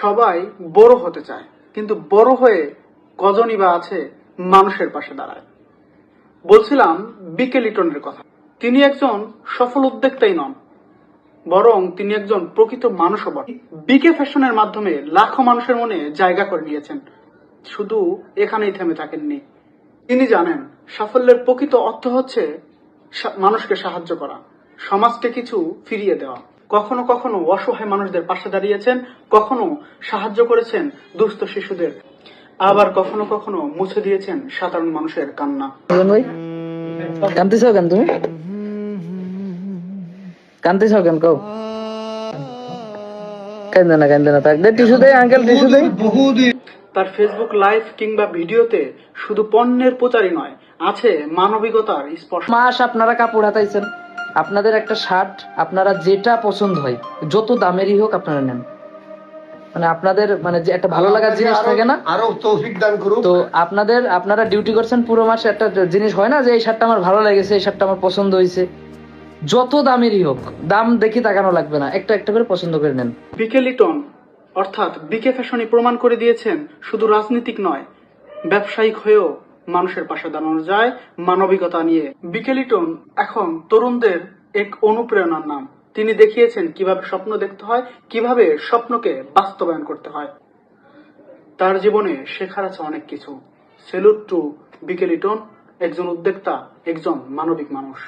সবাই বড় হতে চায়, কিন্তু বড় হয়ে কজনই বা আছে মানুষের পাশে দাঁড়ায়। বলছিলাম বিকে লিটনের কথা। তিনি একজন সফল উদ্যোক্তাই নন, বরং তিনি একজন প্রকৃত মানুষও বটে। বিকে ফ্যাশনের মাধ্যমে লাখো মানুষের মনে জায়গা করে নিয়েছেন। শুধু এখানেই থেমে থাকেননি। তিনি জানেন সাফল্যের প্রকৃত অর্থ হচ্ছে মানুষকে সাহায্য করা, সমাজকে কিছু ফিরিয়ে দেওয়া। কখনো কখনো অসহায় মানুষদের পাশে দাঁড়িয়েছেন, কখনো সাহায্য করেছেন দুস্থ শিশুদের, আবার কখনো কখনো মুছে দিয়েছেন সাধারণ মানুষের কান্না। কান্দিছ কেন তুমি? কান্দিছ কেন কও? কান্দে না থাক দে, টিস্যু দে আঙ্কেল, টিস্যু দে। তার ফেসবুক লাইভ কিংবা ভিডিওতে শুধু পণ্যের প্রচারই নয়, আছে মানবিকতার স্পর্শ। মাস আপনারা কাপড় হাতাইছেন, আপনাদের একটা শার্ট আপনারা যেটা পছন্দ হয় যত দামেরই হোক আপনারা নেন, মানে আপনাদের মানে যে একটা ভালো লাগার জিনিস থাকে না, আরো তৌফিক দান করুন। তো আপনারা ডিউটি করছেন পুরো মাসে, একটা জিনিস হয় না যে এই শার্টটা আমার ভালো লেগেছে, এই শার্টটা আমার পছন্দ হয়েছে, যত দামেরই হোক দাম দেখি তাকানো লাগবে না, একটা একটা করে পছন্দ করে নেন। বিকে লিটন অর্থাৎ বিকে ফ্যাশনই প্রমাণ করে দিয়েছেন শুধু রাজনীতিক নয়, ব্যবসায়িক হয়েও মানুষের পাশে দাঁড়ানো যায় মানবিকতা নিয়ে। বিকে লিটন এখন তরুণদের এক অনুপ্রেরণার নাম। তিনি দেখিয়েছেন কিভাবে স্বপ্ন দেখতে হয়, কিভাবে স্বপ্নকে বাস্তবায়ন করতে হয়। তার জীবনে শেখার আছে অনেক কিছু। সেলুট টু বিকে লিটন, একজন উদ্যোক্তা, একজন মানবিক মানুষ।